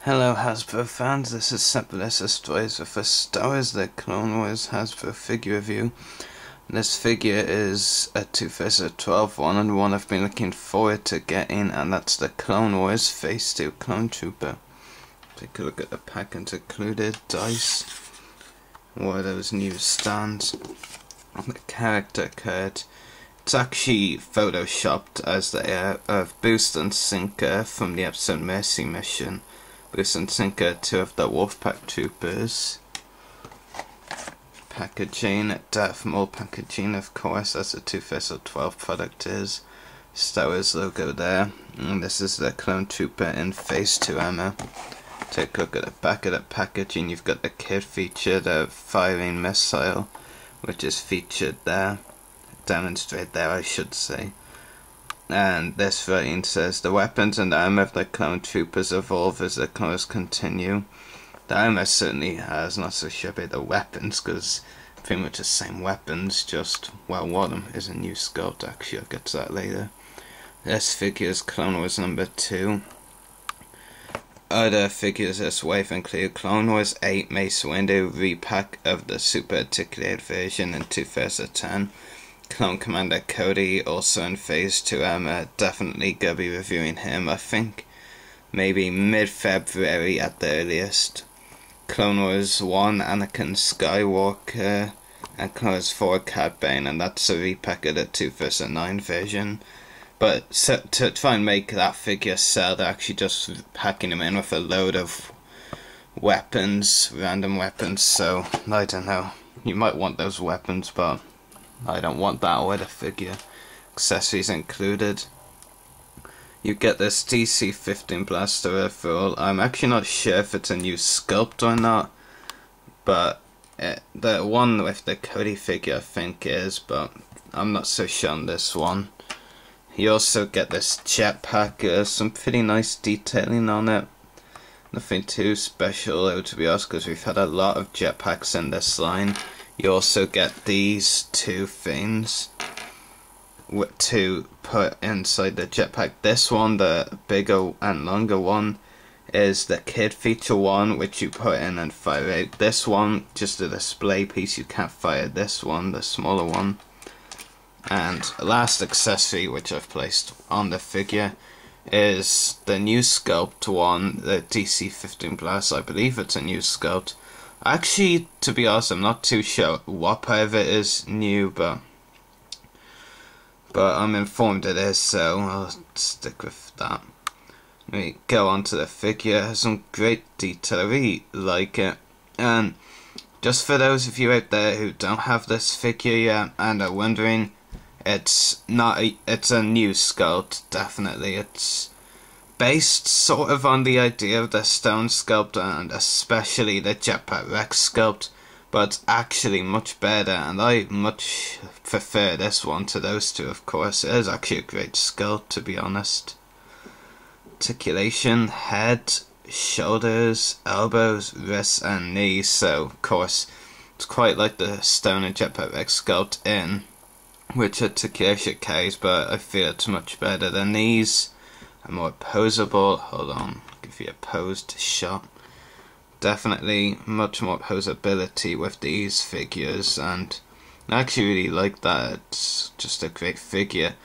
Hello Hasbro fans, this is Separatist Stories with a Star Wars The Clone Wars Hasbro figure review. This figure is a 2012 one and one I've been looking forward to getting, and that's the Clone Wars Phase 2 Clone Trooper. Take a look at the package included, dice, one of those new stands, the character card. It's actually photoshopped as they are of Boost and Sinker from the episode Mercy Mission. Boost and Sinker, two of the Wolfpack Troopers. Packaging, Darth Maul packaging, of course, as the 2012 product is. Star Wars logo there. And this is the Clone Trooper in Phase 2 ammo. Take a look at the back of the packaging. You've got the kit feature, the firing missile, which is featured there. Demonstrated there, I should say. And this writing says, the weapons and armor of the clone troopers evolve as the clones continue. The armor certainly has, not so sure about the weapons, because pretty much the same weapons, just, well, one of them is a new sculpt, actually, I'll get to that later. This figure is Clone Wars number 2. Other figures this wave include Clone Wars 8 Mace Windu repack of the super articulated version in 2010. Clone Commander Cody, also in Phase 2 armor, definitely gonna be reviewing him, I think maybe mid-February at the earliest. Clone Wars 1 Anakin Skywalker, and Clone Wars 4 Cad Bane, and that's a repack of the 2009 version. But so, to try and make that figure sell, they're actually just packing him in with a load of weapons, random weapons, so I don't know. You might want those weapons, but I don't want that with a figure. Accessories included. You get this DC-15 blaster overall. I'm actually not sure if it's a new sculpt or not, but the one with the Cody figure I think is, but I'm not so sure on this one. You also get this jetpack, some pretty nice detailing on it. Nothing too special though, to be honest, because we've had a lot of jetpacks in this line. You also get these two things to put inside the jetpack. This one, the bigger and longer one, is the kid feature one, which you put in and fire it. This one, just a display piece, you can't fire this one, the smaller one. And last accessory which I've placed on the figure is the new sculpt one, the DC-15 Blast. I believe it's a new sculpt. Actually, to be honest, I'm not too sure what part of it is new, but I'm informed it is, so I'll stick with that. We go on to the figure. It has some great detail. I really like it. And just for those of you out there who don't have this figure yet and are wondering, it's a new sculpt, definitely. It's based sort of on the idea of the stone sculpt and especially the Jetpack Rex sculpt, but it's actually much better, and I much prefer this one to those two, of course. It is actually a great sculpt, to be honest. Articulation, head, shoulders, elbows, wrists and knees, so of course it's quite like the stone and Jetpack Rex sculpt in which articulation carries, but I feel it's much better. The knees are more posable. Hold on, I'll give you a posed shot. Definitely much more posability with these figures, and I actually really like that. It's just a great figure.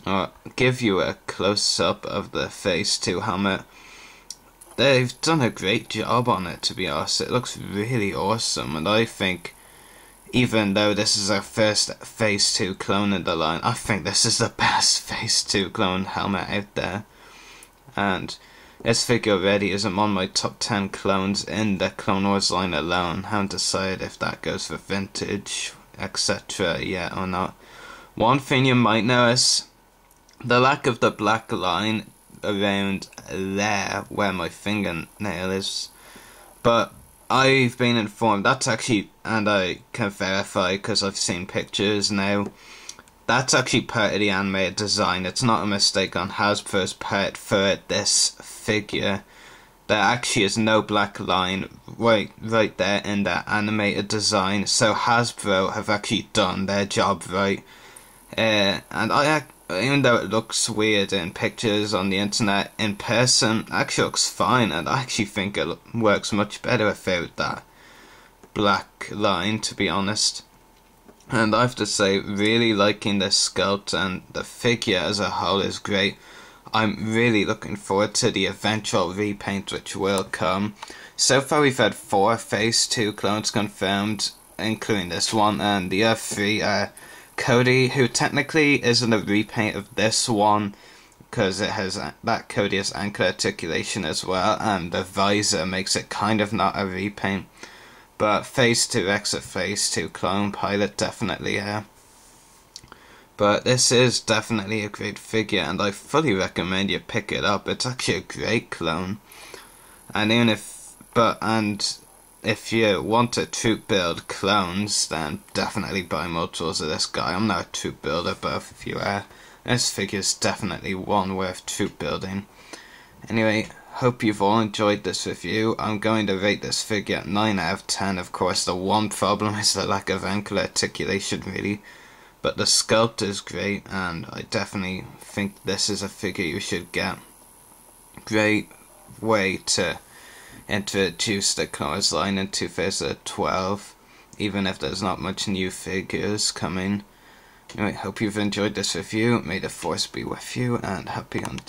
I'll give you a close-up of the Phase 2 helmet. They've done a great job on it, to be honest. It looks really awesome, and I think even though this is our first Phase 2 clone in the line, I think this is the best Phase 2 clone helmet out there. And this figure already is among my top 10 clones in the Clone Wars line alone. Haven't decided if that goes for vintage, etc. yet or not. One thing you might notice, the lack of the black line around there where my fingernail is. But I've been informed that's actually, and I can verify because I've seen pictures now, that's actually part of the animated design. It's not a mistake on Hasbro's part for this figure. There actually is no black line right there in the animated design, so Hasbro have actually done their job right. And I even though it looks weird in pictures on the internet, in person actually looks fine, and I actually think it works much better without that black line, to be honest. And I have to say, really liking this sculpt, and the figure as a whole is great. I'm really looking forward to the eventual repaint which will come. So far we've had 4 Phase 2 clones confirmed, including this one, and the other 3 are Cody, who technically isn't a repaint of this one, because it has that Cody has ankle articulation as well, and the visor makes it kind of not a repaint. But Phase 2 X a Phase 2 clone pilot definitely, yeah. But this is definitely a great figure, and I fully recommend you pick it up. It's actually a great clone. And even if you want to troop build clones, then definitely buy multiples of this guy. I'm not a troop builder, but if you are, this figure is definitely one worth troop building. Anyway, hope you've all enjoyed this review. I'm going to rate this figure at 9 out of 10. Of course, the one problem is the lack of ankle articulation, really. But the sculpt is great, and I definitely think this is a figure you should get. Great way to introduce the Clone line in 2012, even if there's not much new figures coming. Anyway, hope you've enjoyed this review. May the force be with you, and happy hunting.